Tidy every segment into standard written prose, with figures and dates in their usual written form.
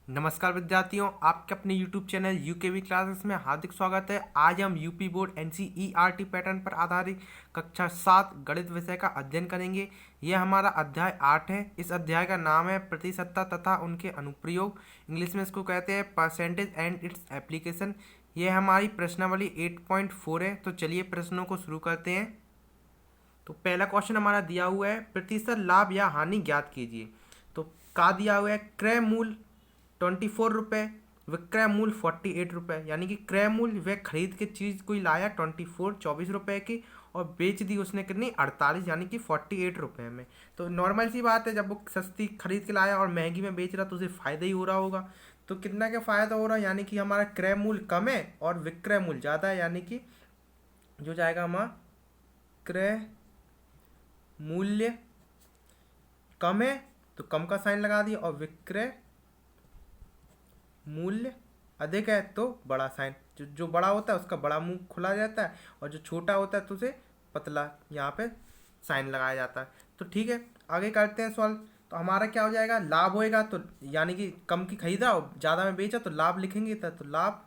नमस्कार विद्यार्थियों, आपके अपने YouTube चैनल यूकेवी क्लासेस में हार्दिक स्वागत है। आज हम यूपी बोर्ड एनसीईआरटी पैटर्न पर आधारित कक्षा 7 गणित विषय का अध्ययन करेंगे। यह हमारा अध्याय 8 है। इस अध्याय का नाम है प्रतिशतता तथा उनके अनुप्रयोग। इंग्लिश में इसको कहते हैं परसेंटेज एंड इट्स एप्लीकेशन। यह हमारी प्रश्नावली 8.4 है। तो चलिए प्रश्नों को शुरू करते हैं। तो पहला क्वेश्चन हमारा दिया हुआ है, प्रतिशत लाभ या हानि ज्ञात कीजिए। तो का दिया हुआ है, क्रय मूल्य 24 रुपये, विक्रय मूल्य 48 रुपये। यानी कि क्रय मूल्य वह खरीद के चीज़ कोई लाया 24 रुपये की और बेच दी उसने कितनी 48 यानी कि 48 रुपये में। तो नॉर्मल सी बात है, जब वो सस्ती खरीद के लाया और महंगी में बेच रहा तो उसे फ़ायदा ही हो रहा होगा। तो कितना क्या फ़ायदा हो रहा है, यानी कि हमारा क्रय मूल्य कम है और विक्रय मूल्य ज़्यादा है। यानी कि जो जाएगा हमारा क्रय मूल्य कम है तो कम का साइन लगा दिया, और विक्रय मूल्य अधिक है तो बड़ा साइन, जो बड़ा होता है उसका बड़ा मुंह खुला जाता है और जो छोटा होता है तो उसे पतला यहाँ पे साइन लगाया जाता है। तो ठीक है, आगे करते हैं सॉल्व। तो हमारा क्या हो जाएगा, लाभ होएगा तो यानी कि कम की खरीदा और ज़्यादा में बेचा तो लाभ लिखेंगे। तो लाभ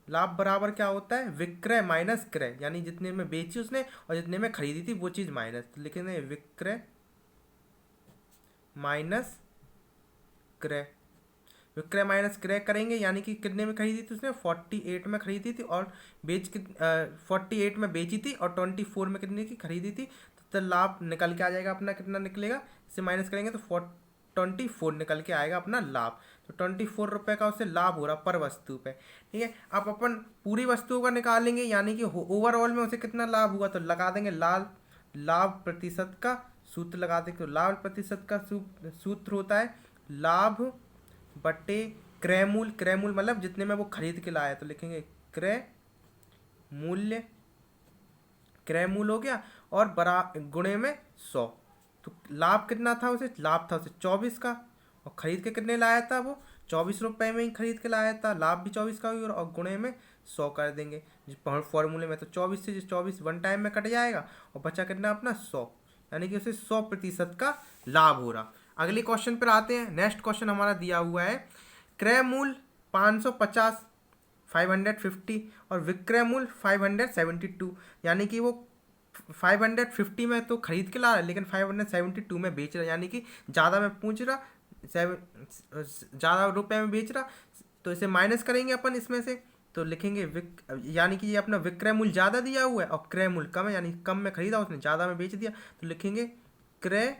लाभ बराबर क्या होता है, विक्रय माइनस क्रय। यानी जितने में बेची उसने और जितने में खरीदी थी वो चीज़ माइनस, तो लिखेंगे विक्रय माइनस क्रय। विक्रय माइनस क्रय करेंगे यानी कि कितने में खरीदी थी उसने, 48 में खरीदी थी और 48 में बेची थी और 24 में कितने की खरीदी थी। तो लाभ निकल के आ जाएगा अपना, कितना निकलेगा, इसे माइनस करेंगे तो 24 निकल के आएगा अपना लाभ। तो 24 रुपये का उससे लाभ हो रहा पर वस्तु पे। ठीक है, अब अपन पूरी वस्तु का निकालेंगे यानी कि ओवरऑल में उसे कितना लाभ हुआ। तो लगा देंगे लाभ प्रतिशत का सूत्र लगा देंगे। तो लाभ प्रतिशत का सूत्र होता है लाभ बटे क्रय मूल्य। क्रय मूल्य मतलब जितने में वो खरीद के लाया, तो लिखेंगे क्रय मूल्य, क्रय मूल्य हो गया और बरा गुणे में 100। तो लाभ कितना था उसे, लाभ था उसे 24 का और खरीद के कितने लाया था, वो 24 रुपये में ही खरीद के लाया था। लाभ भी 24 का हुआ और गुणे में 100 कर देंगे। फॉर्मूले में तो 24 से 24 वन टाइम में कट जाएगा और बचा कितना अपना 100, यानी कि उसे 100% का लाभ हो रहा। अगले क्वेश्चन पर आते हैं। नेक्स्ट क्वेश्चन हमारा दिया हुआ है, क्रय मूल्य 550 550 और विक्रय मूल्य 572। यानी कि वो 550 में तो खरीद के ला रहा है लेकिन 572 में बेच रहा है, यानी कि ज़्यादा में पूछ रहा, ज़्यादा रुपए में बेच रहा। तो इसे माइनस करेंगे अपन इसमें से, तो लिखेंगे यानी कि ये अपना विक्रय मूल्य ज़्यादा दिया हुआ है और क्रय मूल्य कम है, यानी कम में खरीदा उसने ज़्यादा में बेच दिया। तो लिखेंगे क्रय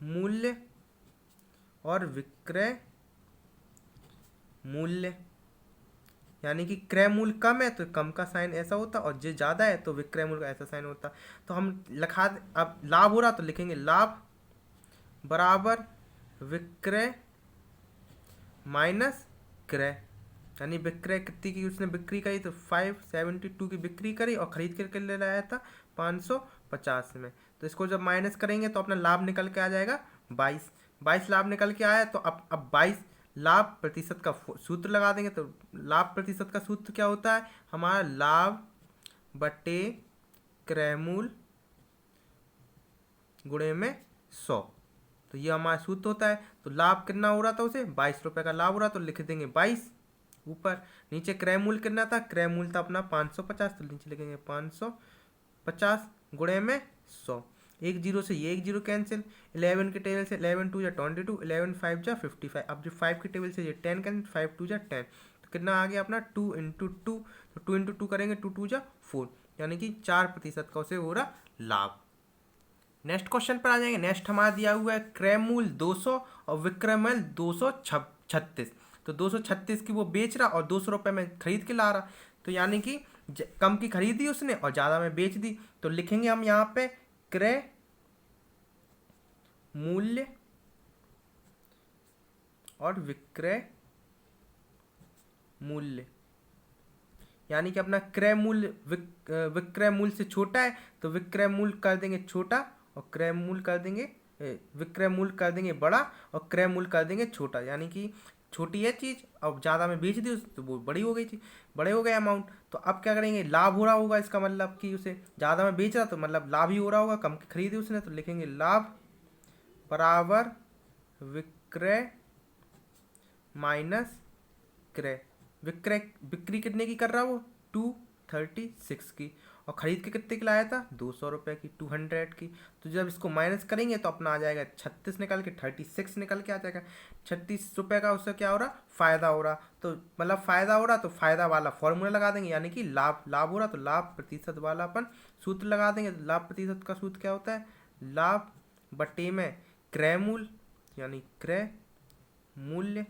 मूल्य और विक्रय मूल्य, यानी कि क्रय मूल्य कम है तो कम का साइन ऐसा होता और जो ज़्यादा है तो विक्रय मूल्य का ऐसा साइन होता। तो हम लिखा, अब लाभ हो रहा तो लिखेंगे लाभ बराबर विक्रय माइनस क्रय। यानी विक्रय कितनी की उसने बिक्री करी, तो 572 की बिक्री करी और खरीद करके ले लाया था 550 में। तो इसको जब माइनस करेंगे तो अपना लाभ निकल के आ जाएगा 22 लाभ निकल के आया। तो अब 22 लाभ प्रतिशत का सूत्र लगा देंगे। तो लाभ प्रतिशत का सूत्र क्या होता है हमारा, लाभ बटे क्रय मूल्य गुणे में 100। तो ये हमारा सूत्र होता है। तो लाभ कितना हो रहा था उसे, 22 रुपये का लाभ हो रहा, तो लिख देंगे 22 ऊपर। नीचे क्रय मूल्य कितना था, क्रय मूल्य था अपना 550, तो नीचे लिखेंगे 550 गुणे में 100। एक जीरो से ये एक जीरो कैंसिल, 11 की टेबल से 11 टू या 22, 11 5 जा 55। अब जो 5 की टेबल से ये 10 कैंसिल, 5 टू जा 10, तो कितना आ गया अपना 2 इंटू 2। तो 2 इंटू 2 करेंगे, 2 टू जा 4, यानी कि 4% का उसे हो रहा लाभ। नेक्स्ट क्वेश्चन पर आ जाएंगे। नेक्स्ट हमारा दिया हुआ है, क्रय मूल्य 200 और विक्रय मूल्य 236। तो 236 की वो बेच रहा और 200 रुपये में खरीद के ला रहा। तो यानी कि कम की खरीदी उसने और ज़्यादा में बेच दी। तो लिखेंगे हम यहाँ पे क्रय मूल्य और विक्रय मूल्य, यानी कि अपना क्रय मूल्य विक्रय मूल्य से छोटा है तो विक्रय मूल्य कर देंगे छोटा और क्रय मूल्य कर देंगे विक्रय मूल्य कर देंगे बड़ा और क्रय मूल्य कर देंगे छोटा। यानी कि छोटी है चीज़, अब ज़्यादा में बेच दी तो वो बड़ी हो गई चीज़, बड़े हो गए अमाउंट। तो अब क्या करेंगे, लाभ हो रहा होगा, इसका मतलब कि उसे ज़्यादा में बेच रहा तो मतलब लाभ ही हो रहा होगा, कम की खरीदी उसने। तो लिखेंगे लाभ बराबर विक्रय माइनस क्रय। विक्रय बिक्री कितने की कर रहा वो 236 की, और खरीद के कितने की लाया था 200 रुपये की, 200 की। तो जब इसको माइनस करेंगे तो अपना आ जाएगा 36 निकल के, 36 निकल के आ जाएगा। 36 रुपये का उससे क्या हो रहा फ़ायदा हो रहा, तो मतलब फ़ायदा हो रहा तो फ़ायदा वाला फॉर्मूला लगा देंगे, यानी कि लाभ लाभ हो रहा तो लाभ प्रतिशत वाला अपन सूत्र लगा देंगे। तो लाभ प्रतिशत का सूत्र क्या होता है, लाभ बटे में क्रय मूल्य, यानी क्रय मूल्य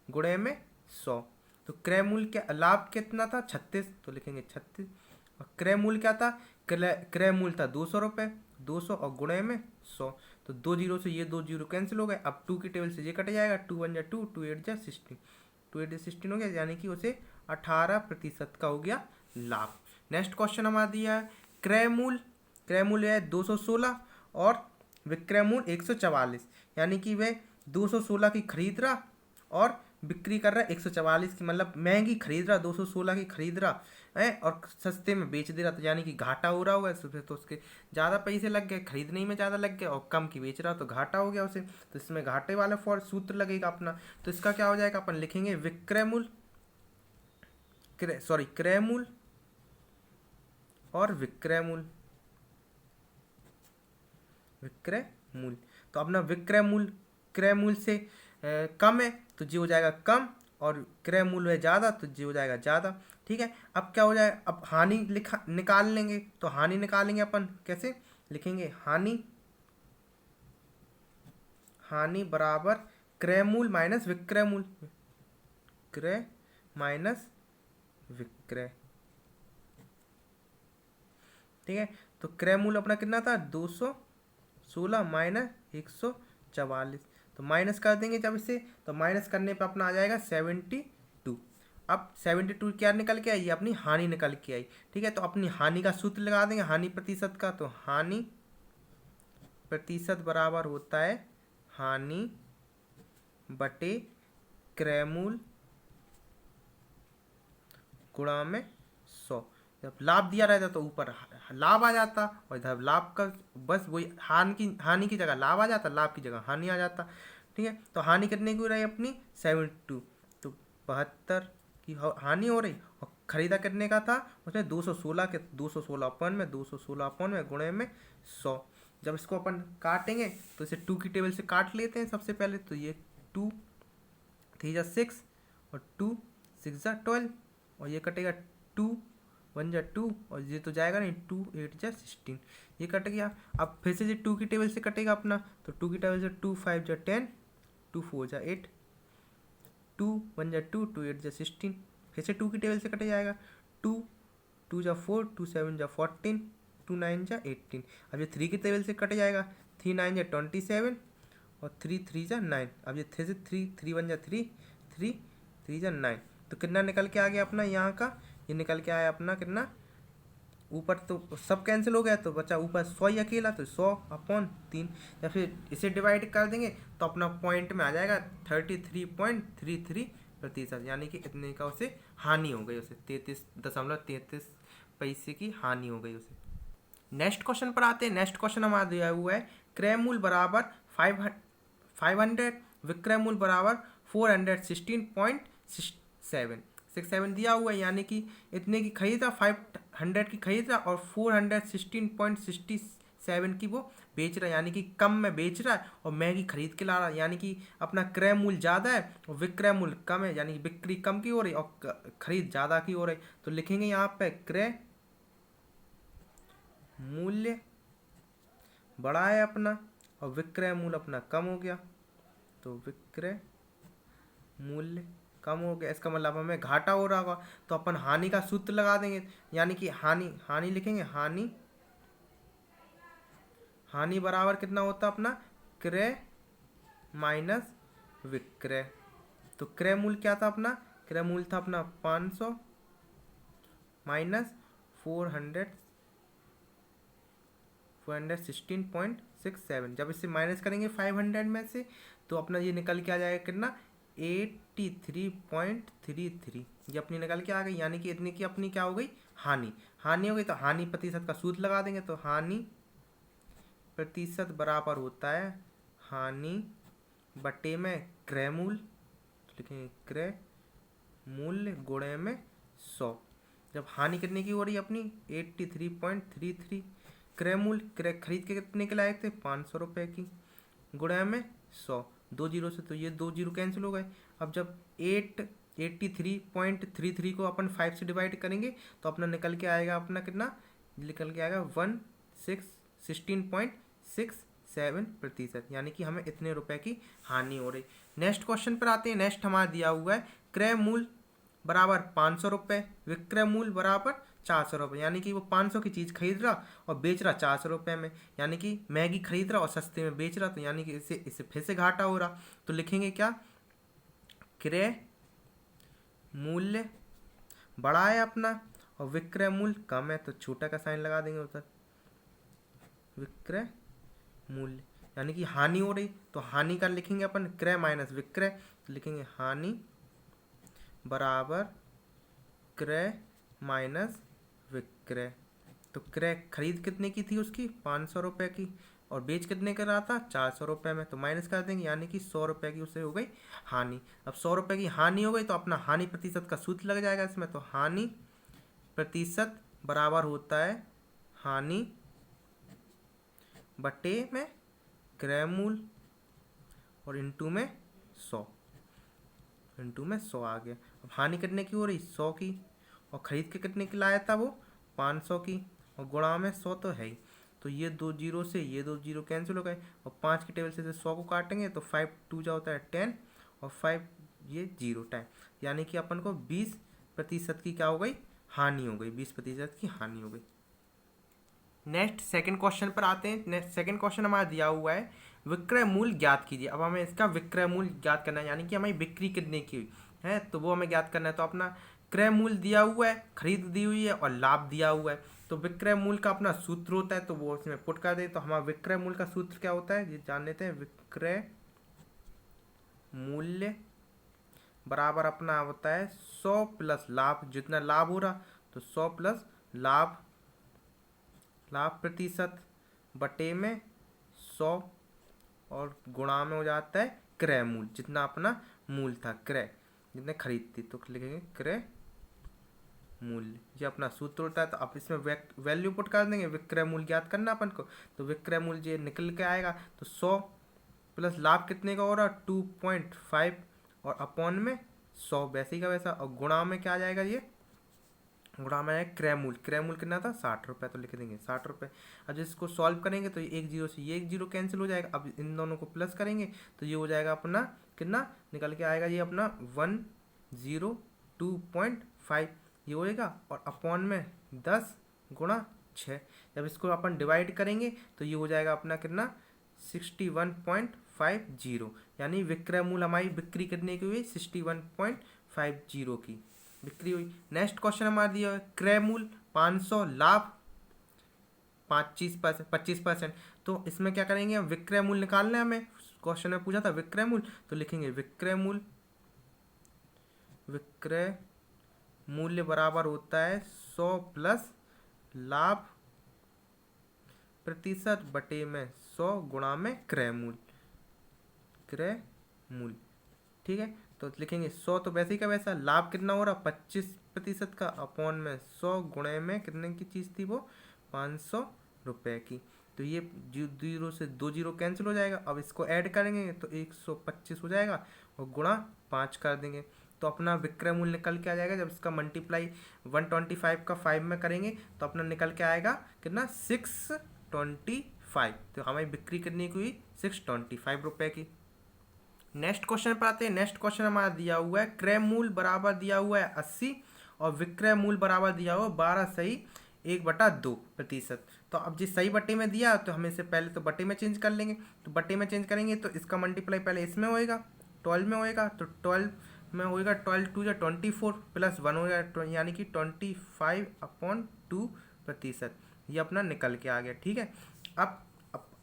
गुणे में 100। तो क्रय मूल्य क्या, लाभ कितना था 36, तो लिखेंगे 36, और क्रय मूल्य क्या था, क्रय मूल्य था 200 रुपये, 200 और गुणे में 100। तो 2 जीरो से ये 2 जीरो कैंसिल हो गए। अब 2 की टेबल से ये कट जाएगा, 2 1 जा 2, 2 8 जा 16, 2 8 जा 16 हो गया, यानी कि उसे 18% का हो गया लाभ। नेक्स्ट क्वेश्चन हमारा दिया है क्रय मूल्य है 216 और विक्रय मूल्य 144, यानी कि वह 216 की खरीद रहा और बिक्री कर रहा है 144 की, मतलब महंगी खरीद रहा 216 की खरीद रहा है और सस्ते में बेच दे रहा, तो यानी कि घाटा हो रहा होगा उससे, तो उसके ज़्यादा पैसे लग गए, खरीदने ही में ज़्यादा लग गए, और कम की बेच रहा तो घाटा हो गया उसे। तो इसमें घाटे वाला फॉर सूत्र लगेगा अपना। तो इसका क्या हो जाएगा, अपन लिखेंगे विक्रय मूल्य, क्रय मूल्य और विक्रय मूल्य, विक्रय मूल्य। तो अपना विक्रय मूल्य क्रय मूल्य से कम है तो जी हो जाएगा कम, और क्रय मूल्य है ज़्यादा तो जी हो जाएगा ज़्यादा। ठीक है, अब क्या हो जाएगा, अब हानि निकाल लेंगे। तो हानि निकालेंगे अपन कैसे, लिखेंगे हानि बराबर क्रय मूल्य माइनस विक्रय मूल्य, क्रय माइनस विक्रय। ठीक है, तो क्रय मूल्य अपना कितना था 216 माइनस 144, तो माइनस कर देंगे जब इससे, तो माइनस करने पे अपना आ जाएगा 72। अब 72 क्या निकल के आई, ये अपनी हानि निकल के आई। ठीक है, तो अपनी हानि का सूत्र लगा देंगे, हानि प्रतिशत का। तो हानि प्रतिशत बराबर होता है हानि बटे क्रय मूल्य गुणा में 100। जब लाभ दिया रहता तो ऊपर लाभ आ जाता, और इधर लाभ का बस वही हानि की जगह लाभ आ जाता, लाभ की जगह हानि आ जाता। ठीक है, तो हानि कितने की रही अपनी 72, तो 72 की हानि हो रही, और खरीदा कितने का था उसमें 216 के, 216 अपन में 216 अपन में गुणे में 100। जब इसको अपन काटेंगे तो इसे 2 की टेबल से काट लेते हैं सबसे पहले। तो ये 2 3 जा 6 और 2 6 जा 12, और ये कटेगा 2 1 जा 2, और ये तो जाएगा नहीं, 2 8 जा 16, ये कट गया। अब फिर से ये 2 की टेबल से कटेगा अपना, तो 2 की टेबल से 2 5 जा 10, 2 4 जा 8, 2 1 जा 2, 2 8 जा 16, फिर से 2 की टेबल से कटे जाएगा, 2 2 जा 4, 2 7 जा 14, 2 9 जा 18। अब ये 3 की टेबल से कट जाएगा, 3 9 जा 27 और 3 3 जा 9। अब ये 3 से 3 3 1 जा 3, 3 3 जा 9, तो कितना निकल के आ गया अपना यहाँ का, ये निकल के आया अपना कितना, ऊपर तो सब कैंसिल हो गया तो बचा ऊपर 100 ही अकेला, तो 100 अपॉन 3। या फिर इसे डिवाइड कर देंगे तो अपना पॉइंट में आ जाएगा 33.33%, यानी कि इतने का उसे हानि हो गई, उसे 33.33 पैसे की हानि हो गई उसे। नेक्स्ट क्वेश्चन पर आते हैं। नेक्स्ट क्वेश्चन हमारा दिया हुआ है क्रय मूल्य बराबर 500, विक्रय मूल्य बराबर 416.67 दिया हुआ है, यानी कि इतने की खरीदा 500 की खरीद रहा और 416.67 की वो बेच रहा है, यानी कि कम में बेच रहा है और महंगी खरीद के ला रहा है, यानी कि अपना क्रय मूल्य ज़्यादा है और विक्रय मूल्य कम है, यानी कि बिक्री कम की हो रही और खरीद ज़्यादा की हो रही। तो लिखेंगे यहाँ पे क्रय मूल्य बड़ा है अपना और विक्रय मूल्य अपना कम हो गया, तो विक्रय मूल्य कम हो गया, इसका मतलब हमें घाटा हो रहा होगा। तो अपन हानि का सूत्र लगा देंगे, यानी कि हानि लिखेंगे, हानि बराबर कितना होता अपना क्रय माइनस विक्रय। तो क्रय मूल्य क्या था अपना, क्रय मूल्य था अपना 500 माइनस 416.67। जब इसे माइनस करेंगे 500 में से तो अपना ये निकल के आ जाएगा कितना 83.33, ये अपनी निकल के आ गई, यानी कि इतने की अपनी क्या हो गई हानि हो गई। तो हानि प्रतिशत का सूत्र लगा देंगे, तो हानि प्रतिशत बराबर होता है हानि बटे में क्रय मूल्य तो लिखेंगे क्रय मूल्य गुणे में 100। जब हानि कितने की हो रही है अपनी 83.33, क्रय मूल्य क्रय खरीद के कितने के लायक थे 500 रुपये की, गुणे में 100, 2 जीरो से तो ये 2 जीरो कैंसिल हो गए। अब जब 83.33 को अपन 5 से डिवाइड करेंगे तो अपना निकल के आएगा अपना कितना, निकल के आएगा 16.67%, यानी कि हमें इतने रुपए की हानि हो रही। नेक्स्ट क्वेश्चन पर आते हैं। नेक्स्ट हमारा दिया हुआ है क्रय मूल्य बराबर 500 रुपये, विक्रय मूल्य बराबर 400 रुपये, यानी कि वो 500 की चीज़ खरीद रहा और बेच रहा 400 रुपये में, यानी कि मैगी खरीद रहा और सस्ते में बेच रहा, तो यानी कि इससे फिर से घाटा हो रहा। तो लिखेंगे क्या, क्रय मूल्य बड़ा है अपना और विक्रय मूल्य कम है, तो छोटा का साइन लगा देंगे उधर, विक्रय मूल्य, यानी कि हानि हो रही, तो हानि का लिखेंगे अपन क्रय माइनस विक्रय, तो लिखेंगे हानि बराबर क्रय माइनस विक्रय। तो क्रय खरीद कितने की थी उसकी 500 रुपये की और बेच कितने का रहा था 400 रुपये में, तो माइनस कर देंगे, यानी कि 100 रुपये की उसे हो गई हानि। अब 100 रुपये की हानि हो गई तो अपना हानि प्रतिशत का सूत्र लग जाएगा इसमें, तो हानि प्रतिशत बराबर होता है हानि बटे में क्रय मूल्य और इंटू में 100, इंटू में 100 आ गया। अब हानि कितने की हो रही 100 की, और खरीद के कितने की लाया था वो 500 की, और गुणा में 100 तो है ही, तो ये 2 जीरो से ये 2 जीरो कैंसिल हो गए, और 5 की टेबल से 100 को काटेंगे तो 5 2 जा होता है 10 और 5 ये 0 टाइम, यानी कि अपन को 20% की क्या हो गई हानि हो गई, 20% की हानि हो गई। नेक्स्ट सेकंड क्वेश्चन पर आते हैं। नेक्स्ट सेकंड क्वेश्चन हमारा दिया हुआ है विक्रय मूल्य ज्ञात कीजिए। अब हमें इसका विक्रय मूल्य ज्ञात करना है, यानी कि हमारी बिक्री कितने की हुई है तो वो हमें ज्ञात करना है। तो अपना क्रय मूल्य दिया हुआ है, खरीद दी हुई है और लाभ दिया हुआ है, तो विक्रय मूल्य का अपना सूत्र होता है, तो वो उसमें पुट कर दे। तो हमारा विक्रय मूल्य का सूत्र क्या होता है ये जान लेते हैं। विक्रय मूल्य बराबर अपना होता है 100 प्लस लाभ, जितना लाभ हो रहा तो 100 प्लस लाभ, लाभ प्रतिशत बटे में 100 और गुणा में हो जाता है क्रय मूल्य, जितना अपना मूल्य था क्रय जितने खरीद थी, तो लिखेंगे क्रय मूल्य, ये अपना सूत्र होता है। तो आप इसमें वैल्यू पुट कर देंगे, विक्रय मूल्य ज्ञात करना अपन को, तो विक्रय मूल्य ये निकल के आएगा, तो 100 प्लस लाभ कितने का हो रहा 2.5 और अपॉन में 100 वैसे ही का वैसा, और गुणा में क्या आ जाएगा ये गुणा में आएगा क्रय मूल्य, क्रय मूल्य कितना था 60 रुपये, तो लिख देंगे 60 रुपये। अब जिसको सॉल्व करेंगे तो ये 1 जीरो से ये 1 जीरो कैंसिल हो जाएगा, अब इन दोनों को प्लस करेंगे तो ये हो जाएगा अपना कितना निकल के आएगा ये अपना 102.5 ये होएगा, और अपॉन में 10 गुणा 6, जब इसको अपन डिवाइड करेंगे तो ये हो जाएगा अपना कितना 61.50, यानी विक्रय मूल्य हमारी बिक्री कितने की हुई 61.50 की बिक्री हुई। नेक्स्ट क्वेश्चन हमारा दिया है क्रय मूल्य 500 लाभ 25%, तो इसमें क्या करेंगे हम विक्रय मूल्य निकालना है, हमें क्वेश्चन में पूछा था विक्रय मूल्य, तो लिखेंगे विक्रय मूल्य बराबर होता है 100 प्लस लाभ प्रतिशत बटे में 100 गुणा में क्रय मूल्य, ठीक है। तो लिखेंगे 100 तो वैसे ही का वैसा, लाभ कितना हो रहा 25% का, अपॉन में 100 गुणे में कितने की चीज़ थी वो 500 रुपये की, तो ये जीरो से 2 जीरो कैंसिल हो जाएगा। अब इसको ऐड करेंगे तो 125 हो जाएगा और गुणा 5 कर देंगे, तो अपना विक्रय मूल्य निकल के आ जाएगा। जब इसका मल्टीप्लाई 125 का 5 में करेंगे तो अपना निकल के आएगा कितना 625, तो हमारी बिक्री कितनी की हुई 625 रुपये की। नेक्स्ट क्वेश्चन पर आते हैं। नेक्स्ट क्वेश्चन हमारा दिया हुआ है क्रय मूल्य बराबर दिया हुआ है 80 और विक्रय मूल्य बराबर दिया हुआ 12 सही 1/2%। तो अब जिस सही बटे में दिया तो हमें से पहले तो बटे में चेंज कर लेंगे, तो बटे में चेंज करेंगे तो इसका मल्टीप्लाई पहले इसमें होएगा 12 में होएगा, तो 12 में होएगा 12 2 या 24 प्लस 1 होएगा, यानी कि 25/2%, ये अपना निकल के आ गया, ठीक है। अब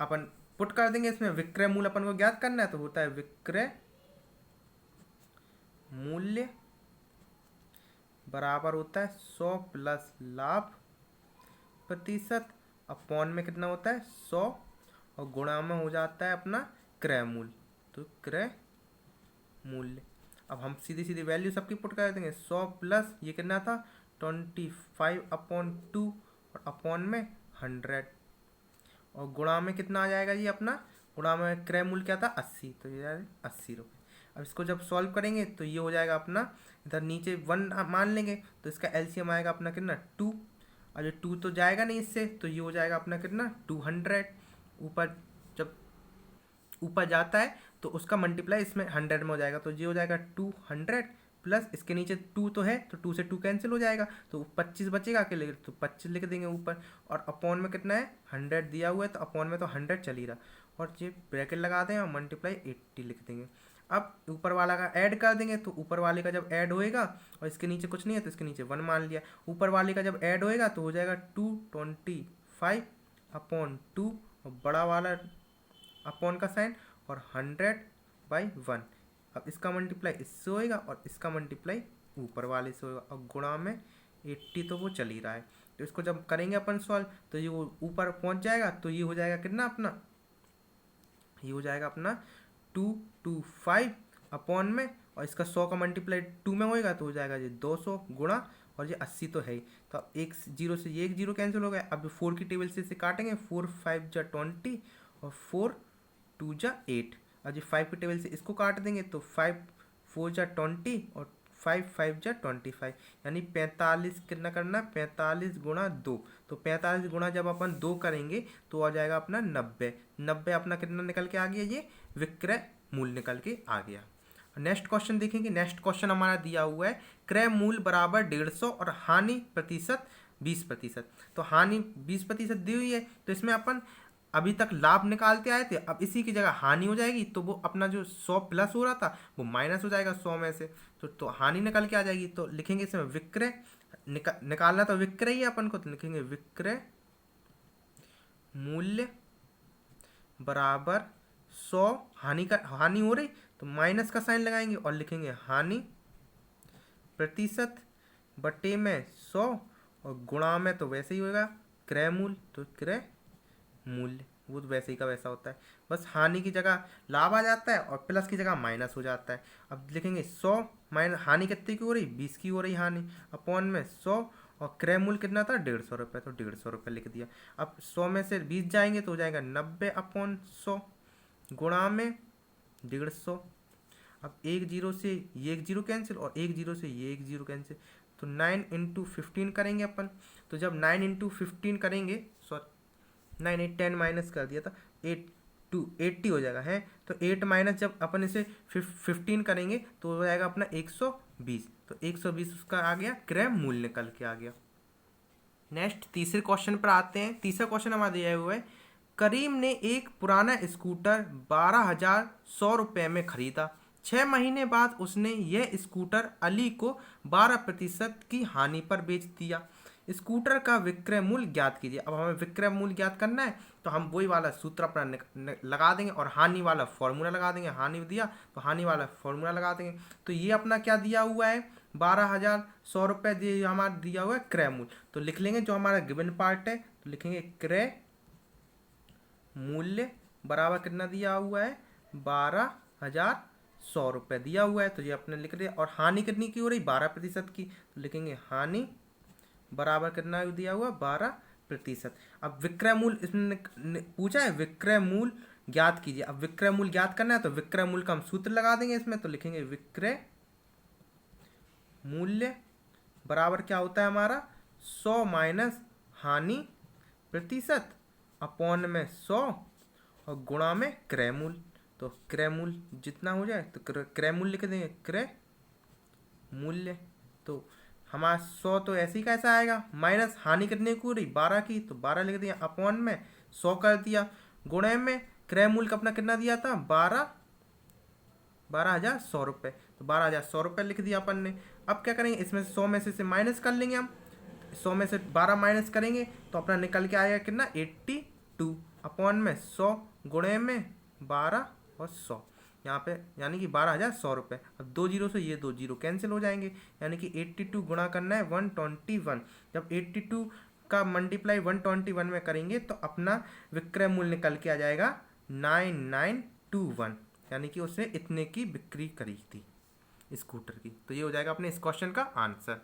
अपन पुट कर देंगे इसमें, विक्रय मूल्य अपन को ज्ञात करना है, तो होता है विक्रय मूल्य बराबर होता है 100 प्लस लाभ प्रतिशत, अपॉन में कितना होता है 100 और गुणा में हो जाता है अपना क्रय मूल्य, तो क्रय मूल्य। अब हम सीधी सीधी वैल्यू सबकी पुट कर देंगे। 100 प्लस ये कितना था 25/2 और अपॉन में 100 और गुणा में कितना आ जाएगा जी अपना, गुणा में क्रय मूल्य क्या था 80, तो ये 80 रुपये। अब इसको जब सॉल्व करेंगे तो ये हो जाएगा अपना, इधर नीचे 1 मान लेंगे तो इसका एलसीएम आएगा अपना कितना 2। और ये 2 तो जाएगा नहीं इससे, तो ये हो जाएगा अपना कितना 200। ऊपर जब ऊपर जाता है तो उसका मल्टीप्लाई इसमें 100 में हो जाएगा, तो ये हो जाएगा 200 प्लस इसके नीचे 2 तो है तो 2 से 2 कैंसिल हो जाएगा, तो 25 बचेगा अकेले, तो 25 लिख देंगे ऊपर। और अपॉन में कितना है 100 दिया हुआ है, तो अपॉन में तो 100 चल ही रहा, और ये ब्रैकेट लगा दें और मल्टीप्लाई 80 लिख देंगे। अब ऊपर वाला का ऐड कर देंगे, तो ऊपर वाले का जब ऐड होएगा और इसके नीचे कुछ नहीं है तो इसके नीचे 1 मान लिया, ऊपर वाले का जब ऐड होएगा तो हो जाएगा 225/2 और बड़ा वाला अपॉन का साइन और 100/1। अब इसका मल्टीप्लाई इससे होएगा और इसका मल्टीप्लाई ऊपर वाले से होएगा, और गुणा में 80 तो वो चल ही रहा है, तो इसको जब करेंगे अपन सॉल्व तो ये वो ऊपर पहुंच जाएगा, तो ये हो जाएगा कितना अपना, ये हो जाएगा अपना 225 अपॉन में, और इसका 100 का मल्टीप्लाई 2 में होएगा तो हो जाएगा ये 200 गुणा, और ये 80 तो है ही, तो अब एक जीरो से ये एक जीरो कैंसिल हो गया। अब 4 की टेबल से इसे काटेंगे, 4 5 जा 20 और 4 2 जा 8, और ये 5 की टेबल से इसको काट देंगे तो 5 4 जा 20 और 5 5 जा 25, यानी 45 कितना करना है 45 गुणा 2, तो 45 गुणा जब अपन 2 करेंगे तो आ जाएगा अपना 90 अपना कितना निकल के आ गया, ये विक्रय मूल्य निकल के आ गया। नेक्स्ट क्वेश्चन देखेंगे। नेक्स्ट क्वेश्चन हमारा दिया हुआ है क्रय मूल्य बराबर 150 और हानि प्रतिशत 20%। तो हानि 20% दी हुई है, तो इसमें अपन अभी तक लाभ निकालते आए थे, अब इसी की जगह हानि हो जाएगी, तो वो अपना जो 100 प्लस हो रहा था वो माइनस हो जाएगा 100 में से, तो हानि निकल के आ जाएगी। तो लिखेंगे इसमें विक्रय निकालना तो विक्रय ही है अपन को, तो लिखेंगे विक्रय मूल्य बराबर 100, हानि हो रही तो माइनस का साइन लगाएंगे और लिखेंगे हानि प्रतिशत बटे में 100 और गुणा में तो वैसे ही होगा क्रय मूल्य, तो क्रय मूल्य वो तो वैसे ही का वैसा होता है, बस हानि की जगह लाभ आ जाता है और प्लस की जगह माइनस हो जाता है। अब लिखेंगे 100 माइनस हानि कितने की हो रही 20 की हो रही हानि, अपॉन में 100 और क्रय मूल्य कितना था 150 रुपये, तो 150 रुपये लिख दिया। अब 100 में से 20 जाएंगे तो हो जाएगा 90/100 गुणा में 150। अब एक जीरो से ये एक जीरो कैंसिल और एक जीरो से ये एक जीरो कैंसिल, तो 9 × 15 करेंगे अपन, तो जब 9 × 15 करेंगे, सॉरी 9 8 10 माइनस कर दिया था 8 2 80 हो जाएगा है, तो 8 माइनस जब अपन इसे 15 करेंगे तो हो जाएगा अपना 120, तो 120 उसका आ गया क्रय मूल्य निकल के आ गया। नेक्स्ट तीसरे क्वेश्चन पर आते हैं। तीसरा क्वेश्चन हमारा दिया हुआ है करीम ने एक पुराना स्कूटर 12,100 रुपये में खरीदा, 6 महीने बाद उसने यह स्कूटर अली को 12% की हानि पर बेच दिया, स्कूटर का विक्रय मूल्य ज्ञात कीजिए। अब हमें विक्रय मूल्य ज्ञात करना है तो हम वही वाला सूत्र अपना लगा देंगे और हानि वाला फॉर्मूला लगा देंगे, हानि दिया तो हानि वाला फॉर्मूला लगा देंगे। तो ये अपना क्या दिया हुआ है 12,100 रुपये दिए हमारा दिया हुआ है क्रय मूल्य, तो लिख लेंगे जो हमारा गिवन पार्ट है, तो लिखेंगे क्रय मूल्य बराबर कितना दिया हुआ है 12,100 रुपये दिया हुआ है, तो ये अपने लिख दिया। और हानि कितनी की हो रही 12% की, तो लिखेंगे हानि बराबर कितना दिया हुआ 12%। अब विक्रय मूल्य इसने पूछा है विक्रय मूल्य ज्ञात कीजिए। अब विक्रय मूल्य ज्ञात करना है तो विक्रय मूल्य का हम सूत्र लगा देंगे इसमें, तो लिखेंगे विक्रय मूल्य बराबर क्या होता है हमारा 100 माइनस हानि प्रतिशत अपॉन में 100 और गुणा में क्रय मूल्य, तो क्रय मूल्य जितना हो जाए तो क्रय मूल्य लिख देंगे क्रय मूल्य, तो हमारा 100 तो ऐसे ही कैसा आएगा माइनस हानि कितने की हो रही 12 की, तो 12 लिख दिया, अपॉन में 100 कर दिया, गुणे में क्रय मूल्य का अपना कितना दिया था 12,100 रुपये, तो 12,100 रुपये लिख दिया अपन ने। अब क्या करेंगे इसमें 100 में से माइनस कर लेंगे हम, 100 में से 12 माइनस करेंगे तो अपना निकल के आएगा कितना 82 अपॉन में 100 गुणे में 12 और 100, यहाँ पे यानी कि 12,100 रुपये। अब 2 जीरो से ये 2 जीरो कैंसिल हो जाएंगे, यानी कि 82 गुणा करना है 121, जब 82 का मल्टीप्लाई 121 में करेंगे तो अपना विक्रय मूल्य निकल के आ जाएगा 9921, यानी कि उसने इतने की बिक्री करी थी। स्कूटर की। तो ये हो जाएगा अपने इस क्वेश्चन का आंसर।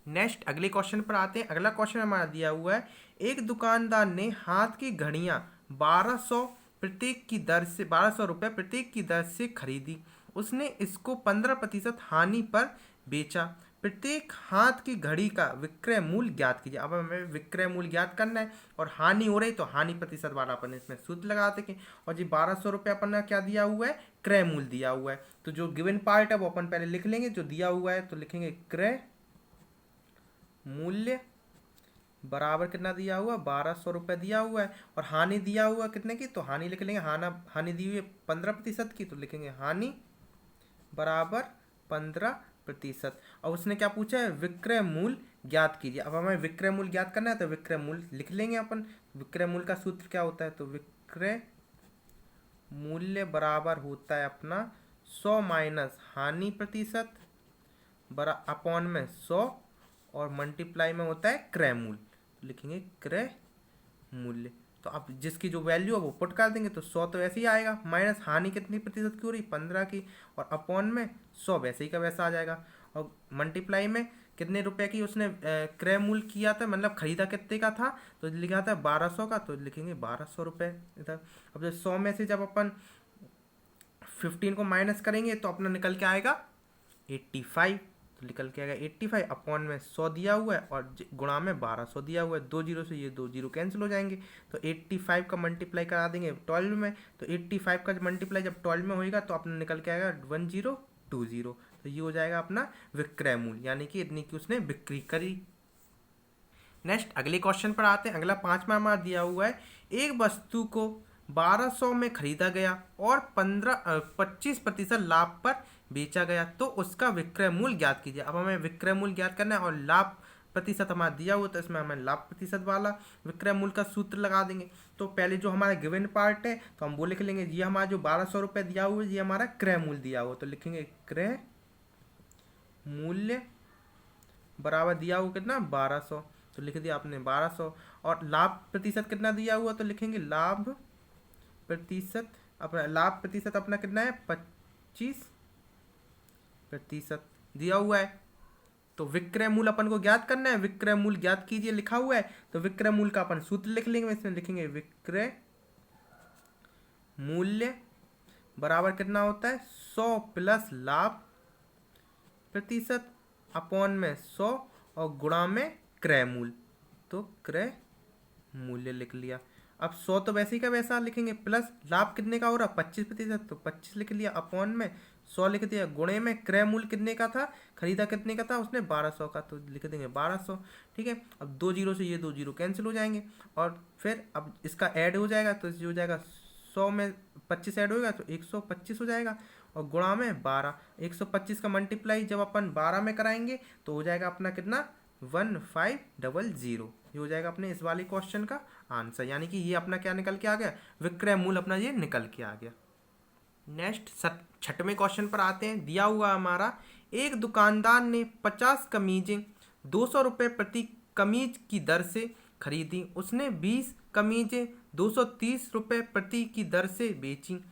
नेक्स्ट अगले क्वेश्चन पर आते हैं। अगला क्वेश्चन हमारा दिया हुआ है, एक दुकानदार ने हाथ की घड़ियां 1200 प्रत्येक की दर से 1200 रुपये प्रत्येक की दर से खरीदी। उसने इसको 15% हानि पर बेचा। प्रत्येक हाथ की घड़ी का विक्रय मूल्य ज्ञात कीजिए। अब हमें विक्रय मूल्य ज्ञात करना है और हानि हो रही तो हानि प्रतिशत वाला अपन इसमें सूत्र लगा सकें। और जी 1200 रुपये अपन क्या दिया हुआ है, क्रय मूल्य दिया हुआ है। तो जो गिवन पार्ट है वो अपन पहले लिख लेंगे, जो दिया हुआ है तो लिखेंगे क्रय मूल्य बराबर कितना दिया हुआ, 1200 रुपये दिया हुआ है। और हानि दिया हुआ कितने की, तो हानि लिख लेंगे। हानि दी हुई है 15% की, तो लिखेंगे हानि बराबर 15%। और उसने क्या पूछा है, विक्रय मूल्य ज्ञात कीजिए। अब हमें विक्रय मूल्य ज्ञात करना है तो विक्रय मूल्य लिख लेंगे अपन। विक्रय मूल्य का सूत्र क्या होता है, तो विक्रय मूल्य बराबर होता है अपना 100 माइनस हानि प्रतिशत बरा अपॉन में 100 और मल्टीप्लाई में होता है क्रय मूल्य। तो लिखेंगे क्रय मूल्य। तो अब जिसकी जो वैल्यू है वो पुट कर देंगे, तो 100 तो वैसे ही आएगा, माइनस हानि कितनी प्रतिशत की हो रही, 15 की, और अपॉन में 100 वैसे ही का वैसा आ जाएगा। और मल्टीप्लाई में कितने रुपए की उसने क्रय मूल्य किया था, मतलब खरीदा कितने का था, तो लिखा था 1200 का, तो लिखेंगे 1200 रुपये इधर। अब जब 100 में से जब अपन 15 को माइनस करेंगे तो अपना निकल के आएगा 85। तो निकल के आएगा 85 अपॉन में 100 दिया हुआ है और गुणा में 1200 दिया हुआ है। 2 जीरो से ये 2 जीरो कैंसिल हो जाएंगे। तो 85 का मल्टीप्लाई करा देंगे 12 में, तो 85 का मल्टीप्लाई जब 12 में होएगा तो अपना निकल के आएगा 1020। तो ये हो जाएगा अपना विक्रय मूल्य, यानी कि इतनी की उसने बिक्री करी। नेक्स्ट अगले क्वेश्चन पर आते हैं। अगला 5वां हमारा दिया हुआ है, एक वस्तु को 1200 में खरीदा गया और 25% लाभ पर बेचा गया, तो उसका विक्रय मूल्य ज्ञात कीजिए। अब हमें विक्रय मूल्य ज्ञात करना है और लाभ प्रतिशत हमारा दिया हुआ, तो इसमें हमें लाभ प्रतिशत वाला विक्रय मूल्य का सूत्र लगा देंगे। तो पहले जो हमारा गिवन पार्ट है तो हम वो लिख लेंगे, ये हमारा जो 1200 रुपये दिया हुआ है ये हमारा क्रय मूल्य दिया हुआ, तो लिखेंगे क्रय मूल्य बराबर दिया हुआ कितना, 1200, तो लिख दिया आपने 1200। और लाभ प्रतिशत कितना दिया हुआ, तो लिखेंगे लाभ प्रतिशत, अपना लाभ प्रतिशत अपना कितना है, 25% दिया हुआ है। तो विक्रय मूल्य अपन को ज्ञात करना है, विक्रय मूल्य ज्ञात कीजिए लिखा हुआ है। तो विक्रय मूल्य का अपन सूत्र लिख लेंगे, इसमें लिखेंगे विक्रय मूल्य बराबर कितना होता है, 100 प्लस लाभ प्रतिशत अपॉन में 100 और गुणा में क्रय मूल्य, तो क्रय मूल्य लिख लिया। अब 100 तो वैसे ही का वैसा लिखेंगे, प्लस लाभ कितने का हो रहा, 25%, तो 25 लिख लिया, अपॉन में 100 लिख दिया, गुणे में क्रय मूल्य कितने का था, खरीदा कितने का था उसने, 1200 का, तो लिख देंगे 1200। ठीक है, अब 2 जीरो से ये 2 जीरो कैंसिल हो जाएंगे और फिर अब इसका ऐड हो जाएगा, तो ये हो जाएगा 100 में 25 ऐड होगा तो 125 हो जाएगा, और गुणा में 12। 125 का मल्टीप्लाई जब अपन 12 में कराएंगे तो हो जाएगा अपना कितना, 1500। ये हो जाएगा अपने इस वाले क्वेश्चन का आंसर, यानी कि ये अपना क्या निकल के आ गया, विक्रय मूल्य अपना ये निकल के आ गया। नेक्स्ट 6वें क्वेश्चन पर आते हैं। दिया हुआ हमारा, एक दुकानदार ने 50 कमीजें 200 रुपये प्रति कमीज की दर से खरीदी। उसने 20 कमीजें 230 रुपये प्रति की दर से बेची।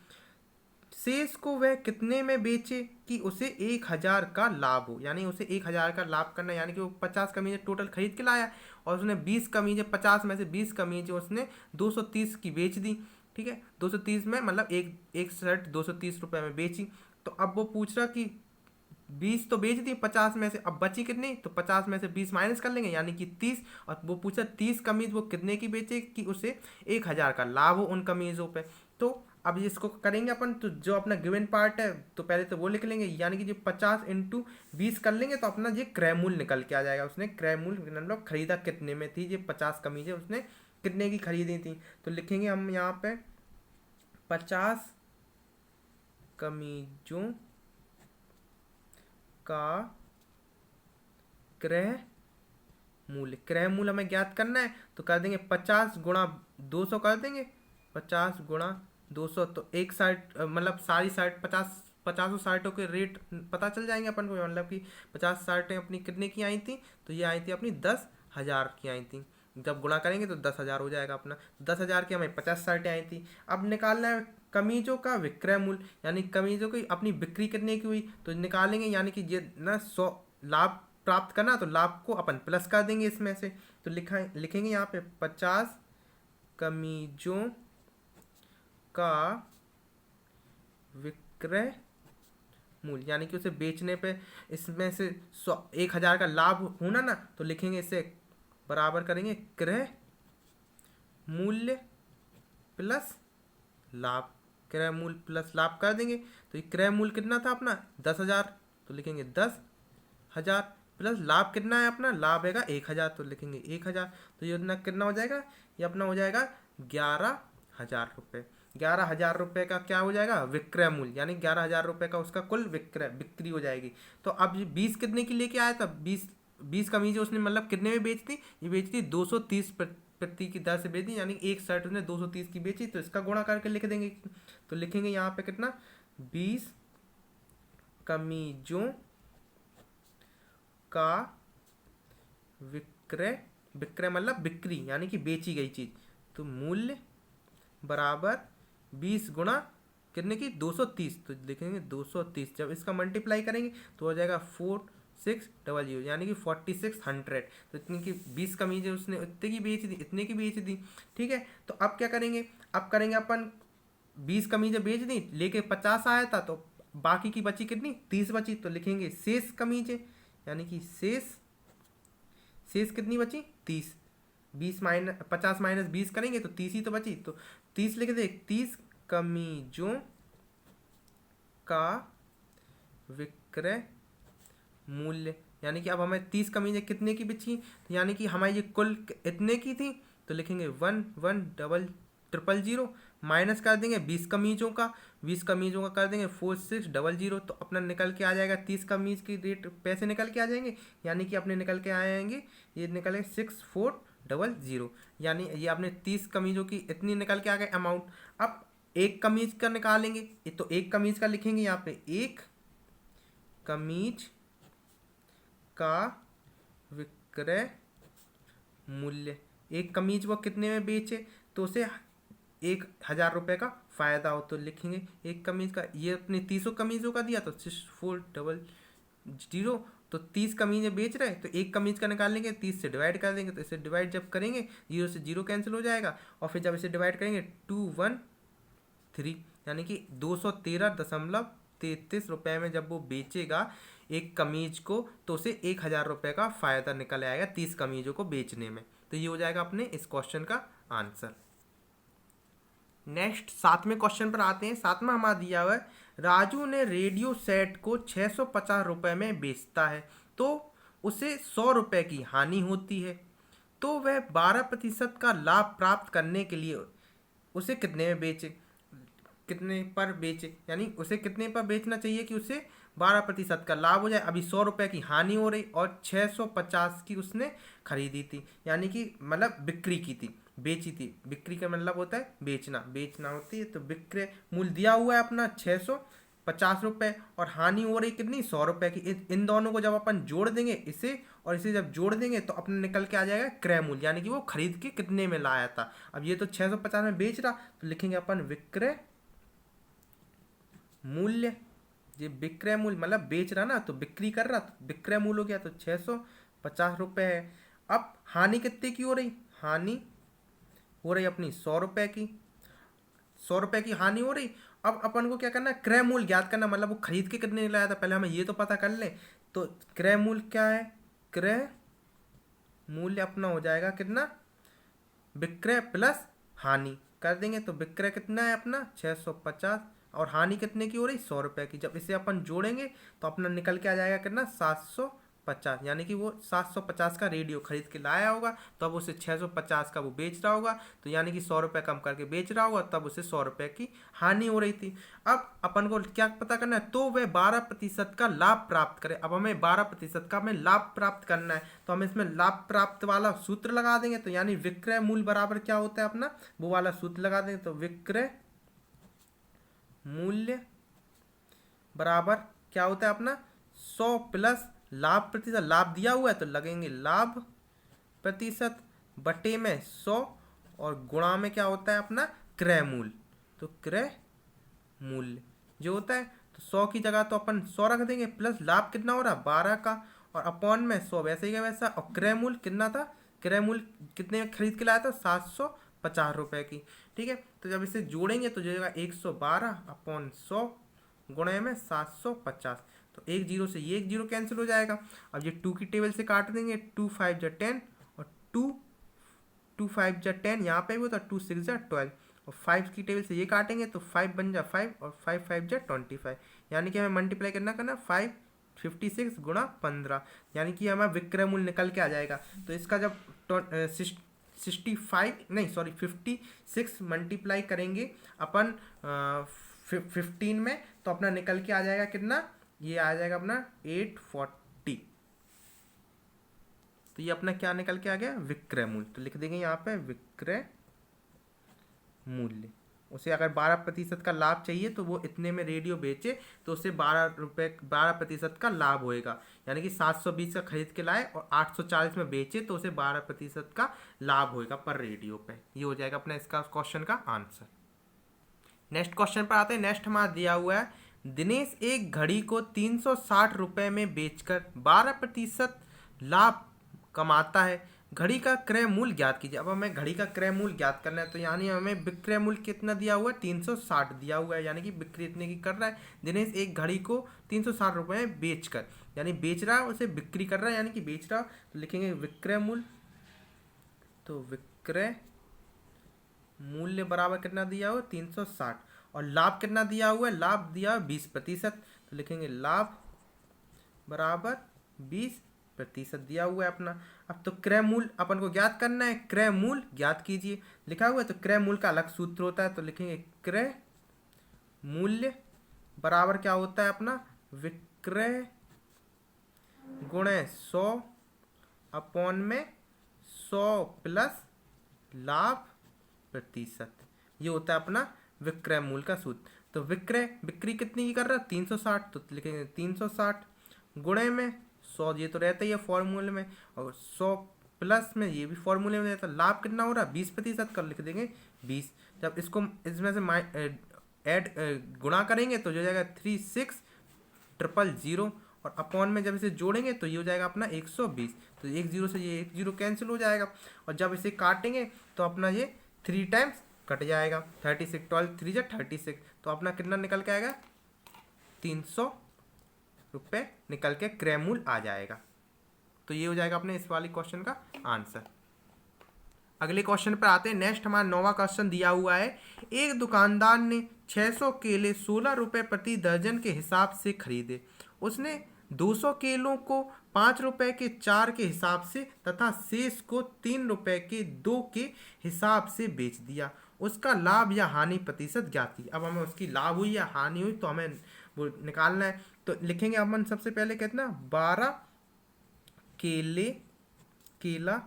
शेष को वह कितने में बेचे कि उसे 1000 का लाभ हो, यानी उसे 1000 का लाभ करना, यानी कि वो 50 कमीजें टोटल खरीद के लाया और उसने 20 कमीजें, 50 में से 20 कमीजें उसने 230 की बेच दी। ठीक है, 230 में मतलब एक शर्ट 230 रुपये में बेची। तो अब वो पूछ रहा कि 20 तो बेच दी 50 में से, अब बची कितनी, तो 50 में से 20 माइनस कर लेंगे यानी कि 30। और वो पूछा 30 कमीज वो कितने की बेचे कि उसे 1000 का लाभ हो उन कमीज़ों पे। तो अब इसको करेंगे अपन, तो जो अपना गिवन पार्ट है तो पहले तो वो लिख लेंगे, यानी कि जो 50 इंटू 20 कर लेंगे तो अपना ये क्रय मूल्य निकल के आ जाएगा। उसने क्रय मूल्य मतलब खरीदा कितने में थी, ये 50 कमीजें उसने कितने की खरीदी थी। तो लिखेंगे हम यहाँ पे 50 कमीजों का क्रय मूल्य। क्रय मूल्य हमें ज्ञात करना है तो कर देंगे 50 गुणा 200 कर देंगे, 50 गुणा 200, तो एक शर्ट मतलब सारी शर्ट 50 शर्टों के रेट पता चल जाएंगे अपन को, मतलब कि 50 शर्टें अपनी कितने की आई थी, तो ये आई थी अपनी 10,000 की आई थी। जब गुणा करेंगे तो 10,000 हो जाएगा अपना। 10,000 की हमें 50 शर्टें आई थी। अब निकालना है कमीजों का विक्रय मूल्य, यानी कमीजों की अपनी बिक्री कितने की हुई तो निकालेंगे, यानी कि ये ना 100 लाभ प्राप्त करना, तो लाभ को अपन प्लस कर देंगे इसमें से। तो लिखेंगे यहाँ पे 50 कमीजों का विक्रय मूल्य, यानी कि उसे बेचने पे इसमें से 1,000 का लाभ होना ना, तो लिखेंगे इसे बराबर करेंगे क्रय मूल्य प्लस लाभ। क्रय मूल्य प्लस लाभ कर देंगे, तो ये क्रय मूल्य कितना था अपना 10,000, तो लिखेंगे 10,000 प्लस लाभ कितना है अपना, लाभ है 1,000, तो लिखेंगे 1,000। तो ये अपना कितना हो जाएगा, ये अपना हो जाएगा 11,000 रुपये। 11,000 रुपये का क्या हो जाएगा विक्रय मूल्य, यानी 11,000 रुपये का उसका कुल बिक्री हो जाएगी। तो अब ये 20 कितने की लेके आया था, 20 कमीजें उसने मतलब कितने में बेच दी, ये बेच दी 230 प्रति की दर से बेच दी, यानी एक शर्ट उसने 230 की बेची, तो इसका गुणा करके लिख देंगे। तो लिखेंगे यहाँ पे कितना 20 कमीजों का विक्रय, विक्रय मतलब बिक्री यानी कि बेची गई चीज, तो मूल्य बराबर 20 गुणा कितने की 230, तो लिखेंगे 230। जब इसका मल्टीप्लाई करेंगे तो हो जाएगा 4600, यानी कि 4600। तो इतनी की 20 कमीजें उसने इतने की बेच दी, इतने की बेच दी। ठीक है, तो अब क्या करेंगे, अब करेंगे अपन 20 कमीजें बेच दी, लेके 50 आया था, तो बाकी की बची कितनी 30 बची, तो लिखेंगे शेष कमीजें, यानी कि शेष कितनी बची 30। 50 माइनस 20 करेंगे तो 30 ही तो बची, तो 30 लिख दे। 30 कमीजों का विक्रय मूल्य, यानी कि अब हमें 30 कमीजें कितने की बची, तो यानी कि हमारी ये कुल इतने की थी, तो लिखेंगे 11,000 माइनस कर देंगे 20 कमीजों का, 20 कमीजों का कर देंगे 4600, तो अपना निकल के आ जाएगा 30 कमीज की रेट पैसे निकल के आ जाएंगे, यानी कि अपने निकल के आएंगे, ये निकले 6400, यानी ये अपने 30 कमीजों की इतनी निकल के आ गए अमाउंट। अब एक कमीज का निकालेंगे, तो एक कमीज का लिखेंगे यहाँ पे एक कमीज का विक्रय मूल्य, एक कमीज वो कितने में बेचे तो उसे 1,000 रुपये का फायदा हो, तो लिखेंगे एक कमीज का, ये अपने 30 कमीजों का दिया तो 6400, तो 30 कमीजें बेच रहे हैं, तो एक कमीज का निकाल लेंगे, 30 से डिवाइड कर देंगे, तो इसे डिवाइड जब करेंगे 0 से 0 कैंसिल हो जाएगा, और फिर जब इसे डिवाइड करेंगे 213, यानी कि 213.33 रुपये में जब वो बेचेगा एक कमीज को, तो उसे 1,000 रुपये का फायदा निकल आएगा 30 कमीजों को बेचने में। तो ये हो जाएगा अपने इस क्वेश्चन का आंसर। नेक्स्ट 7वें क्वेश्चन पर आते हैं। 7वां हमारा दिया हुआ है, राजू ने रेडियो सेट को 650 रुपये में बेचता है, तो उसे 100 रुपये की हानि होती है, तो वह 12% का लाभ प्राप्त करने के लिए उसे कितने में बेचे, कितने पर बेचे, यानी उसे कितने पर बेचना चाहिए कि उसे 12% का लाभ हो जाए। अभी 100 रुपये की हानि हो रही और 650 की उसने खरीदी थी, यानी कि मतलब बिक्री की थी, बेची थी। बिक्री का मतलब होता है बेचना, बेचना होती है। तो विक्रय मूल्य दिया हुआ है अपना 650 रुपये और हानि हो रही कितनी 100 रुपये की। इन दोनों को जब अपन जोड़ देंगे इसे और इसे जब जोड़ देंगे तो अपने निकल के आ जाएगा क्रय मूल्य, यानी कि वो खरीद के कितने में लाया था। अब ये तो 650 में बेच रहा, तो लिखेंगे अपन विक्रय मूल्य। ये विक्रय मूल्य मतलब बेच रहा ना, तो बिक्री कर रहा, तो विक्रय मूल्य हो गया, तो 650 रुपये है। अब हानि कितने की हो रही, हानि हो रही अपनी 100 रुपये की, 100 रुपये की हानि हो रही। अब अपन को क्या करना है, क्रय मूल्य ज्ञात करना, मतलब वो खरीद के कितने लाया था, पहले हमें ये तो पता कर ले। तो क्रय मूल्य क्या है, क्रय मूल्य अपना हो जाएगा कितना, विक्रय प्लस हानि कर देंगे, तो विक्रय कितना है अपना 650 और हानि कितने की हो रही 100 रुपये की। जब इसे अपन जोड़ेंगे तो अपना निकल के आ जाएगा कितना 750, यानी कि वो 750 का रेडियो खरीद के लाया होगा, तब उसे 650 का वो बेच रहा होगा, तो यानी कि 100 रुपये कम करके बेच रहा होगा, तब उसे 100 रुपये की हानि हो रही थी। अब अपन को क्या पता करना है, तो वह 12% का लाभ प्राप्त करे। अब हमें 12% का हमें लाभ प्राप्त करना है, तो हम इसमें लाभ प्राप्त वाला सूत्र लगा देंगे। तो यानी विक्रय मूल्य बराबर क्या होता है अपना, वो वाला सूत्र लगा देंगे। तो विक्रय मूल्य बराबर क्या होता है अपना 100 प्लस लाभ प्रतिशत, लाभ दिया हुआ है तो लगेंगे लाभ प्रतिशत बटे में 100 और गुणा में क्या होता है अपना क्रय मूल्य, तो क्रय मूल्य जो होता है, तो 100 की जगह तो अपन 100 रख देंगे, प्लस लाभ कितना हो रहा है 12 का, और अपॉन में 100 वैसे ही का वैसा, और क्रय मूल्य कितना था, क्रय मूल्य कितने में खरीद के लाया था 750 रुपये की। ठीक है, तो जब इसे जोड़ेंगे तो जो जगह 112 अपॉन 100 गुणे में 750, तो एक जीरो से ये एक जीरो कैंसिल हो जाएगा। अब ये 2 की टेबल से काट देंगे, 2 5 जा 10 और 2 5 जा 10, यहाँ पे भी होता 2 6 जा 12, और 5 की टेबल से ये काटेंगे तो 5 बन जा 5 और 5 5 जा 25, यानी कि हमें मल्टीप्लाई करना 556 गुणा 15, यानी कि हमें विक्रय मूल्य निकल के आ जाएगा। तो इसका जब 65 नहीं सॉरी 56 मल्टीप्लाई करेंगे अपन 15 में, तो अपना निकल के आ जाएगा कितना, ये आ जाएगा अपना 840। तो ये अपना क्या निकल के आ गया, विक्रय मूल्य। तो लिख देंगे यहाँ पे विक्रय मूल्य। उसे अगर 12% का लाभ चाहिए तो वो इतने में रेडियो बेचे तो उसे 12% का लाभ होएगा, यानी कि 720 का खरीद के लाए और 840 में बेचे तो उसे 12% का लाभ होएगा पर रेडियो पे। ये हो जाएगा अपना इसका क्वेश्चन का आंसर। नेक्स्ट क्वेश्चन पर आते हैं। नेक्स्ट हमारा दिया हुआ है, दिनेश एक घड़ी को 360 रुपये में बेचकर 12% लाभ कमाता है, घड़ी का क्रय मूल्य ज्ञात कीजिए। अब हमें घड़ी का क्रय मूल्य ज्ञात करना है, तो यानी हमें विक्रय मूल्य कितना दिया हुआ है 360 दिया हुआ है, यानी कि बिक्री इतने की कर रहा है दिनेश एक घड़ी को 360 रुपये में बेचकर, यानी बेच रहा है उसे बिक्री कर रहा है, यानी कि बेच रहा। तो लिखेंगे विक्रय मूल्य, तो विक्रय मूल्य बराबर कितना दिया हुआ 360, और लाभ कितना दिया हुआ है, लाभ दिया हुआ 20%, तो लिखेंगे लाभ बराबर 20% दिया हुआ है अपना। अब तो क्रय मूल्य अपन को ज्ञात करना है, क्रय मूल्य ज्ञात कीजिए लिखा हुआ है, तो क्रय मूल्य का अलग सूत्र होता है, तो लिखेंगे क्रय मूल्य बराबर क्या होता है अपना, विक्रय गुणे 100 अपॉन में 100 प्लस लाभ प्रतिशत, ये होता है अपना विक्रय मूल्य का सूत्र। तो बिक्री कितनी की कर रहा है 360, तो लिखेंगे 360 गुणे में 100, ये तो रहता ही है फॉर्मूले में, और 100 प्लस में ये भी फॉर्मूले में रहता है। लाभ कितना हो रहा है 20% का, लिख देंगे 20। जब इसको इसमें से ऐड गुणा करेंगे तो जो जाएगा 36,000, और अपॉन में जब इसे जोड़ेंगे तो ये हो जाएगा अपना 120, तो एक जीरो से ये एक जीरो कैंसिल हो जाएगा, और जब इसे काटेंगे तो अपना ये 3 टाइम्स कट जाएगा, 36 12 3 जा 36, तो अपना कितना निकल के आएगा 300 रुपये निकल के क्रय मूल्य आ जाएगा। तो ये हो जाएगा अपने इस वाले क्वेश्चन का आंसर। अगले क्वेश्चन पर आते हैं। नेक्स्ट हमारा 9वां क्वेश्चन दिया हुआ है, एक दुकानदार ने 600 केले 16 रुपये प्रति दर्जन के हिसाब से खरीदे, उसने 200 केलों को 5 रुपये के 4 के हिसाब से तथा शेष को 3 रुपये के 2 के हिसाब से बेच दिया, उसका लाभ या हानि प्रतिशत ज्ञात की। अब हमें उसकी लाभ हुई या हानि हुई तो हमें वो निकालना है, तो लिखेंगे अपन सबसे पहले कितना 12 केला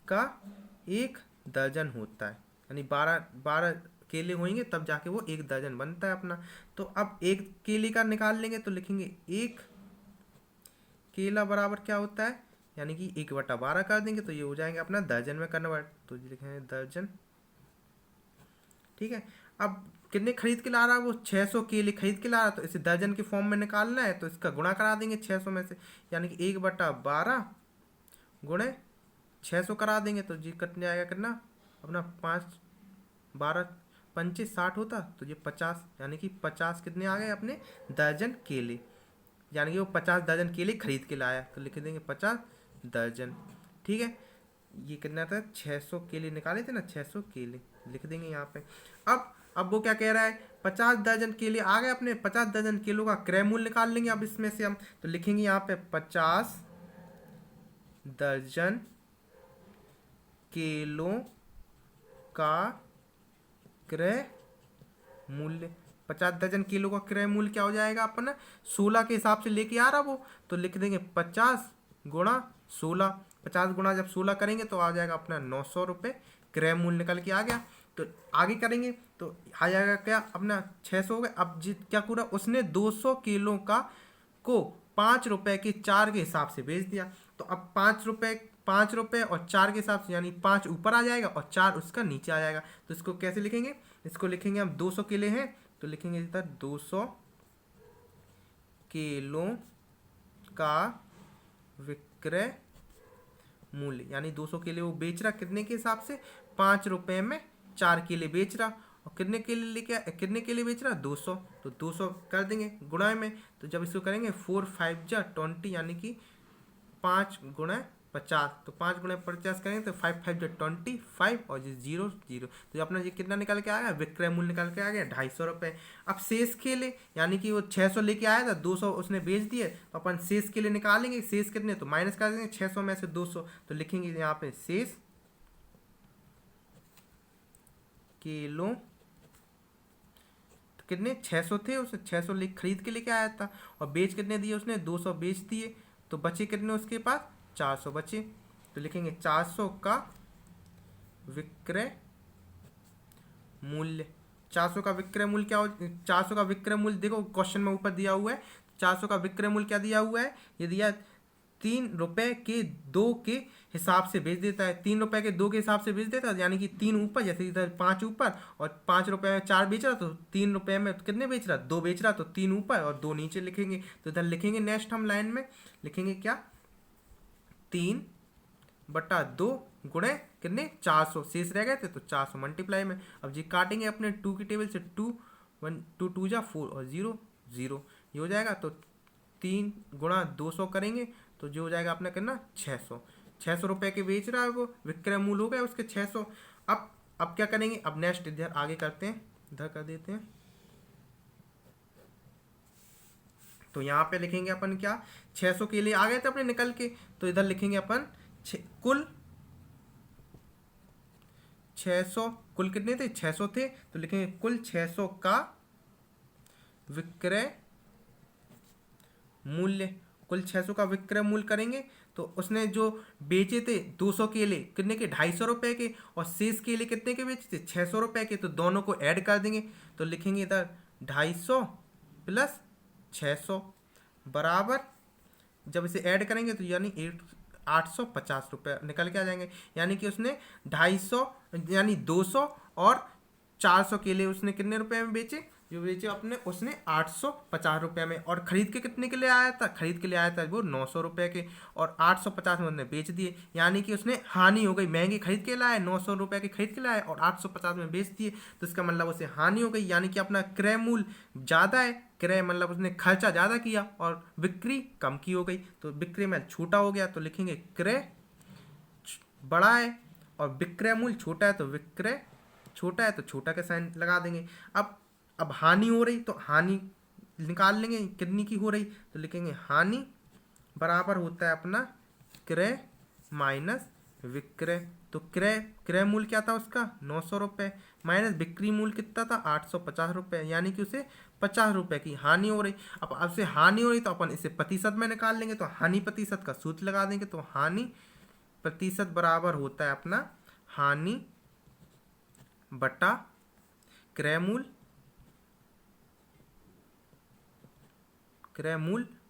का 1 दर्जन होता है, यानी 12 केले होंगे तब जाके वो 1 दर्जन बनता है अपना। तो अब 1 केले का निकाल लेंगे तो लिखेंगे 1 केला बराबर क्या होता है, यानी कि 1/12 कर देंगे तो ये हो जाएंगे अपना दर्जन में कन्वर्ट, तो लिखेंगे दर्जन। ठीक है, अब कितने खरीद के ला रहा है वो 600 केले खरीद के ला रहा है, तो इसे दर्जन के फॉर्म में निकालना है, तो इसका गुणा करा देंगे 600 में से, यानी कि 1/12 गुणे 600 करा देंगे तो जी कट जाएगा कितना अपना 5 12 पंचे 60 होता, तो ये 50, यानी कि 50 कितने आ गए अपने दर्जन केले, यानी कि वो 50 दर्जन केले खरीद के लाया, तो लिख देंगे 50 दर्जन। ठीक है, ये कितना था 600 केले निकाले थे ना, 600 केले लिख देंगे यहाँ पे। अब वो क्या कह रहा है 50 दर्जन केले आ गए अपने, 50 दर्जन केलों का क्रय मूल्य निकाल लेंगे अब इसमें से हम, तो लिखेंगे यहाँ पे 50 दर्जन केलों का क्रय मूल्य। 50 दर्जन किलो का क्रय मूल्य क्या हो जाएगा अपना 16 के हिसाब से लेके आ रहा वो, तो लिख देंगे 50 गुणा 16, 50 गुणा जब 16 करेंगे तो आ जाएगा अपना 900 रुपये क्रय मूल्य निकल के आ गया। तो आगे करेंगे तो आ जाएगा क्या अपना 600 हो गए। अब क्या पूरा उसने 200 किलो का को 5 रुपये के 4 के हिसाब से बेच दिया, तो अब 5 रुपये और 4 के हिसाब से, यानी 5 ऊपर आ जाएगा और 4 उसका नीचे आ जाएगा, तो इसको कैसे लिखेंगे, इसको लिखेंगे हम 200 केले हैं तो लिखेंगे इधर 200 केलों का विक्रय मूल्य, यानी 200 केले वो बेच रहा कितने के हिसाब से, 5 रुपए में 4 केले बेच रहा, और कितने केले लेके कितने केले बेच रहा, 200, तो 200 कर देंगे गुणा में। तो जब इसको करेंगे 4 5 जा 20, यानी कि 5 गुणा 50, तो 5 गुणा 50 करेंगे तो 5 5 जा 25, और ये 0 0, तो अपना ये कितना निकल के आ गया, विक्रय मूल्य निकल के आ गया 250 रुपये। अब शेष केले, यानी कि वो 600 लेके आया था, 200 उसने बेच दिए, तो अपन शेष केले निकालेंगे, शेष कितने, तो माइनस कर देंगे 600 में से 200, तो लिखेंगे यहाँ पे शेष केलों, तो कितने 600 थे, उसे 600 खरीद के लेके आया था, और बेच कितने दिए उसने, 200 बेच दिए, तो बचे कितने उसके पास, 400 बचे, तो लिखेंगे 400 का विक्रय मूल्य। 400 का विक्रय मूल्य क्या हो, 400 का विक्रय मूल्य देखो क्वेश्चन में ऊपर दिया हुआ है, 400 का विक्रय मूल्य क्या दिया हुआ है, ये दिया 3 रुपए के 2 के हिसाब से बेच देता है, 3 रुपए के 2 के हिसाब से बेच देता है, यानी कि 3 ऊपर, जैसे इधर 5 ऊपर और 5 रुपए में 4 बेच रहा, तो 3 रुपए में कितने बेच रहा, 2 बेच रहा, तो 3 ऊपर और 2 नीचे लिखेंगे। तो इधर लिखेंगे नेक्स्ट हम लाइन में लिखेंगे क्या, 3/2 गुणे कितने 400, शेष रह गए थे तो 400 मल्टीप्लाई में। अब जी काटेंगे अपने 2 की टेबल से, 2 1 2 2 जा 4 और 0 0, ये हो जाएगा, तो 3 गुणा 200 करेंगे तो जो हो जाएगा अपना कितना 600 रुपए के बेच रहा है वो, विक्रय मूल्य हो गया उसके 600। अब क्या करेंगे, अब नेक्स्ट इधर आगे करते हैं, इधर कर देते हैं, तो यहाँ पे लिखेंगे अपन क्या, 600 के लिए आ गए थे अपने निकल के, तो इधर लिखेंगे अपन कुल 600, कुल कितने थे 600 थे, तो लिखेंगे कुल 600 का विक्रय मूल्य। कुल 600 का विक्रय मूल्य करेंगे तो उसने जो बेचे थे 200 केले कितने के 250 रुपए के, और शेष केले कितने के बेचे थे 600 रुपए के, तो दोनों को ऐड कर देंगे, तो लिखेंगे इधर 250 प्लस 600 बराबर, जब इसे ऐड करेंगे तो यानी 850 रुपये निकल के आ जाएंगे, यानी कि उसने 250 यानी 200 और 400 केले उसने कितने रुपए में बेचे, जो बेचे अपने उसने 850 रुपये में, और खरीद के कितने के लिए आया था, खरीद के लिए आया था वो 900 रुपये के, और 850 में उसने बेच दिए, यानी कि उसने हानि हो गई, महंगी खरीद के लाए 900 रुपये के खरीद के लाए और 850 में बेच दिए, तो इसका मतलब उसे हानि हो गई, यानी कि अपना क्रय मूल्य ज़्यादा है, क्रय मतलब उसने खर्चा ज़्यादा किया और बिक्री कम की हो गई, तो बिक्री में छोटा हो गया, तो लिखेंगे क्रय बड़ा है और विक्रय मूल्य छोटा है, तो विक्रय छोटा है तो छोटा का साइन लगा देंगे। अब हानि हो रही तो हानि निकाल लेंगे कितनी की हो रही, तो लिखेंगे हानि बराबर होता है अपना क्रय माइनस विक्रय, तो क्रय मूल्य क्या था उसका 900 रुपये माइनस बिक्री मूल्य कितना था 850 रुपये, यानी कि उसे 50 रुपये की हानि हो रही। अब से हानि हो रही तो अपन इसे प्रतिशत में निकाल लेंगे, तो हानि प्रतिशत का सूत्र लगा देंगे, तो हानि प्रतिशत बराबर होता है अपना हानि बटा क्रय मूल्य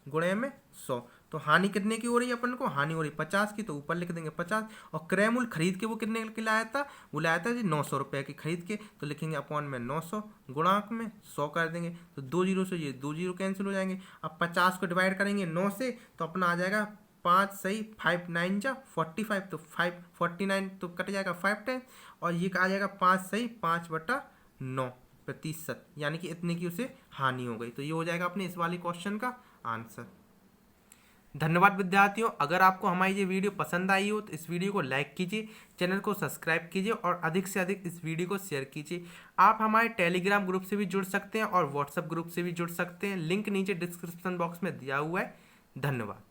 गुणे में 100, तो हानि कितने की हो रही है अपन को, हानि हो रही 50 की, तो ऊपर लिख देंगे 50, और क्रय मूल्य खरीद के वो कितने के लाया था, वो लाया था जी 900 रुपये की खरीद के, तो लिखेंगे अपॉन में 900 गुणांक में 100 कर देंगे, तो 2 जीरो से ये 2 जीरो कैंसिल हो जाएंगे। अब 50 को डिवाइड करेंगे 9 से तो अपना आ जाएगा 5 सही 5 9 जा 45, तो 49 तो कट जाएगा 5 टाइम, और ये आ जाएगा 5 सही 5/9 प्रतिशत, यानी कि इतने की उसे हानि हो गई, तो ये हो जाएगा अपने इस वाले क्वेश्चन का आंसर। धन्यवाद विद्यार्थियों, अगर आपको हमारी ये वीडियो पसंद आई हो तो इस वीडियो को लाइक कीजिए, चैनल को सब्सक्राइब कीजिए और अधिक से अधिक इस वीडियो को शेयर कीजिए। आप हमारे टेलीग्राम ग्रुप से भी जुड़ सकते हैं और व्हाट्सएप ग्रुप से भी जुड़ सकते हैं, लिंक नीचे डिस्क्रिप्शन बॉक्स में दिया हुआ है। धन्यवाद।